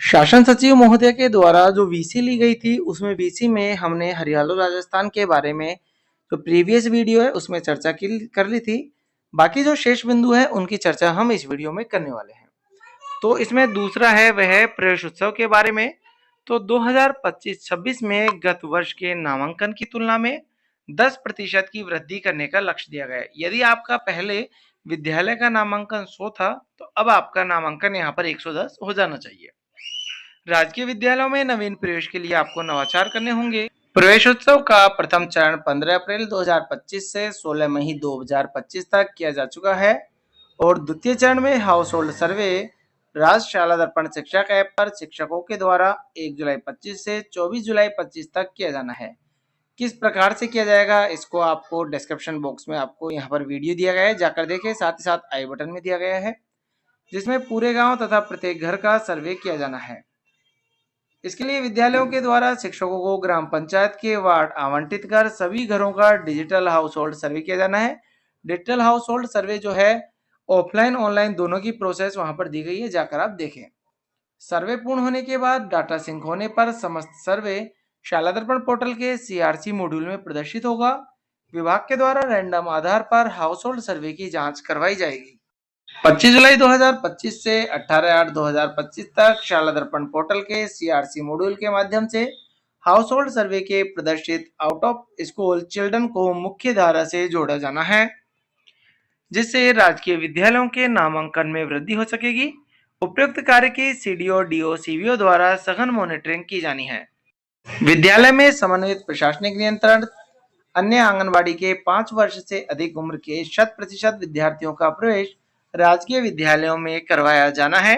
शासन सचिव महोदय के द्वारा जो वीसी ली गई थी, उसमें वीसी में हमने हरियाणा राजस्थान के बारे में जो प्रीवियस वीडियो है उसमें चर्चा कर ली थी। बाकी जो शेष बिंदु है उनकी चर्चा हम इस वीडियो में करने वाले हैं। तो इसमें दूसरा है वह प्रवेश उत्सव के बारे में। तो 2025-26 में गत वर्ष के नामांकन की तुलना में 10% की वृद्धि करने का लक्ष्य दिया गया है। यदि आपका पहले विद्यालय का नामांकन 100 था, तो अब आपका नामांकन यहाँ पर 110 हो जाना चाहिए। राजकीय विद्यालयों में नवीन प्रवेश के लिए आपको नवाचार करने होंगे। प्रवेशोत्सव का प्रथम चरण 15 अप्रैल 2025 से 16 मई 2025 तक किया जा चुका है और द्वितीय चरण में हाउस होल्ड सर्वे राष्ट्र शाला दर्पण शिक्षक ऐप पर शिक्षकों के द्वारा 1 जुलाई 25 से 24 जुलाई 25 तक किया जाना है। किस प्रकार से किया जाएगा, इसको आपको डिस्क्रिप्शन बॉक्स में आपको यहाँ पर वीडियो दिया गया है, जाकर देखें। साथ ही साथ आई बटन में दिया गया है, जिसमें पूरे गांव तथा प्रत्येक घर का सर्वे किया जाना है। इसके लिए विद्यालयों के द्वारा शिक्षकों को ग्राम पंचायत के वार्ड आवंटित कर सभी घरों का डिजिटल हाउस होल्ड सर्वे किया जाना है। डिजिटल हाउस होल्ड सर्वे जो है ऑफलाइन ऑनलाइन दोनों की प्रोसेस वहां पर दी गई है, जाकर आप देखें। सर्वे पूर्ण होने के बाद डाटा सिंक होने पर समस्त सर्वे शाला दर्पण पोर्टल के सीआरसी मॉड्यूल में प्रदर्शित होगा। विभाग के द्वारा रैंडम आधार पर हाउस होल्ड सर्वे की जांच करवाई जाएगी। 25 जुलाई 2025 से 18/8/2025 तक शाला दर्पण पोर्टल के सीआरसी मॉड्यूल के माध्यम से हाउस होल्ड सर्वे के प्रदर्शित आउट ऑफ स्कूल चिल्ड्रन को मुख्य धारा से जोड़ा जाना है, जिससे राजकीय विद्यालयों के नामांकन में वृद्धि हो सकेगी। उपयुक्त कार्य की सीडीओ डीओ सीवीओ द्वारा सघन मॉनिटरिंग की जानी है। विद्यालय में समन्वित प्रशासनिक नियंत्रण, अन्य आंगनबाड़ी के 5 वर्ष से अधिक उम्र के 100% विद्यार्थियों का प्रवेश राजकीय विद्यालयों में करवाया जाना है।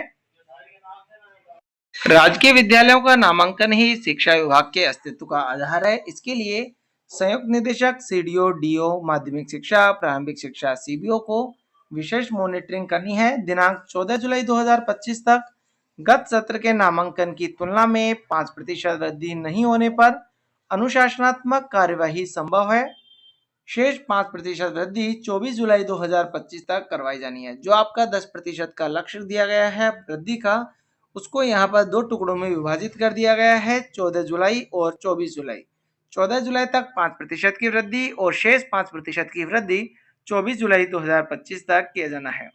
राजकीय विद्यालयों का नामांकन ही शिक्षा विभाग के अस्तित्व का आधार है। इसके लिए संयुक्त निदेशक सीडीओ डीओ माध्यमिक शिक्षा प्रारंभिक शिक्षा सीबीओ को विशेष मॉनिटरिंग करनी है। दिनांक 14 जुलाई 2025 तक गत सत्र के नामांकन की तुलना में 5% वृद्धि नहीं होने पर अनुशासनात्मक कार्यवाही संभव है। शेष 5% वृद्धि 24 जुलाई 2025 तक करवाई जानी है। जो आपका 10% का लक्ष्य दिया गया है वृद्धि का, उसको यहाँ पर 2 टुकड़ों में विभाजित कर दिया गया है, 14 जुलाई और 24 जुलाई। 14 जुलाई तक 5% की वृद्धि और शेष 5% की वृद्धि 24 जुलाई 2025 तक किया जाना है।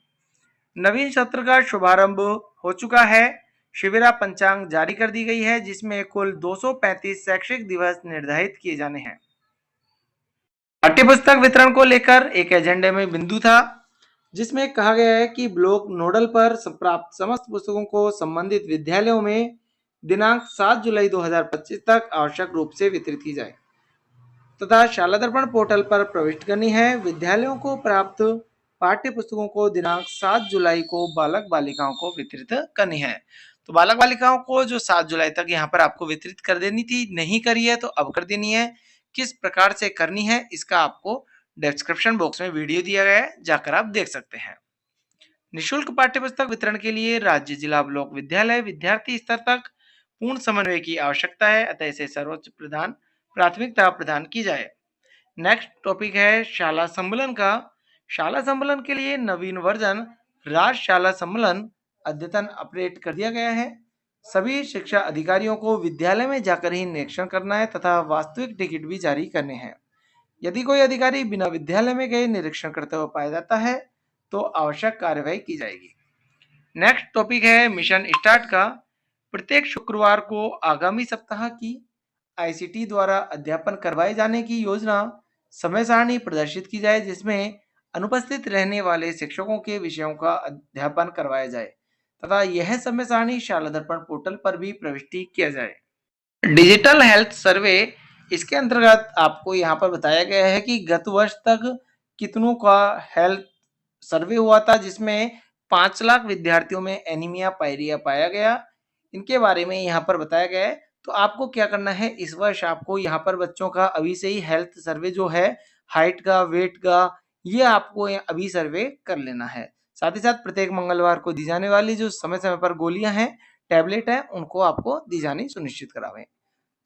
नवीन सत्र का शुभारंभ हो चुका है। शिविरा पंचांग जारी कर दी गई है, जिसमें कुल 235 शैक्षिक दिवस निर्धारित किए जाने हैं। पाठ्यपुस्तक वितरण को लेकर एक एजेंडे में बिंदु था, जिसमें कहा गया है कि ब्लॉक नोडल पर प्राप्त समस्त पुस्तकों को संबंधित विद्यालयों में दिनांक 7 जुलाई 2025 तक आवश्यक रूप से वितरित की जाए तथा शाला दर्पण पोर्टल पर प्रविष्ट करनी है। विद्यालयों को प्राप्त पाठ्य पुस्तकों को दिनांक 7 जुलाई को बालक बालिकाओं को वितरित करनी है। तो बालक बालिकाओं को जो 7 जुलाई तक यहाँ पर आपको वितरित कर देनी थी, नहीं करी है तो अब कर देनी है। किस प्रकार से करनी है, इसका आपको डिस्क्रिप्शन बॉक्स में वीडियो दिया गया है, जाकर आप देख सकते हैं। निःशुल्क पाठ्यपुस्तक वितरण के लिए राज्य जिला ब्लॉक विद्यालय विद्यार्थी स्तर तक पूर्ण समन्वय की आवश्यकता है, अतः इसे सर्वोच्च प्राथमिकता प्रदान की जाए। नेक्स्ट टॉपिक है शाला सम्मेलन का। शाला सम्मेलन के लिए नवीन वर्जन राष्ट्र शाला सम्मेलन अद्यतन अपडेट कर दिया गया है। सभी शिक्षा अधिकारियों को विद्यालय में जाकर ही निरीक्षण करना है तथा वास्तविक टिकट भी जारी करने हैं। यदि कोई अधिकारी बिना विद्यालय में गए निरीक्षण करते हुए पाया जाता है तो आवश्यक कार्यवाही की जाएगी। नेक्स्ट टॉपिक है मिशन स्टार्ट का। प्रत्येक शुक्रवार को आगामी सप्ताह की आईसीटी द्वारा अध्यापन करवाए जाने की योजना समय सारणी प्रदर्शित की जाए, जिसमें अनुपस्थित रहने वाले शिक्षकों के विषयों का अध्यापन करवाया जाए तथा यह समय सारणी शाला दर्पण पोर्टल पर भी प्रविष्टि किया जाए। डिजिटल हेल्थ सर्वे, इसके अंतर्गत आपको यहाँ पर बताया गया है कि गत वर्ष तक कितनों का हेल्थ सर्वे हुआ था, जिसमें 5 लाख विद्यार्थियों में एनीमिया पायरिया पाया गया। इनके बारे में यहाँ पर बताया गया है। तो आपको क्या करना है, इस वर्ष आपको यहाँ पर बच्चों का अभी से ही हेल्थ सर्वे जो है हाइट का वेट का, ये आपको अभी सर्वे कर लेना है। साथ ही साथ प्रत्येक मंगलवार को दी जाने वाली जो समय समय पर गोलियां हैं, टैबलेट है, उनको आपको दी जानी सुनिश्चित करावें।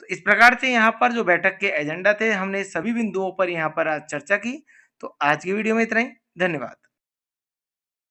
तो इस प्रकार से यहाँ पर जो बैठक के एजेंडा थे, हमने सभी बिंदुओं पर यहाँ पर आज चर्चा की। तो आज की वीडियो में इतना ही। धन्यवाद।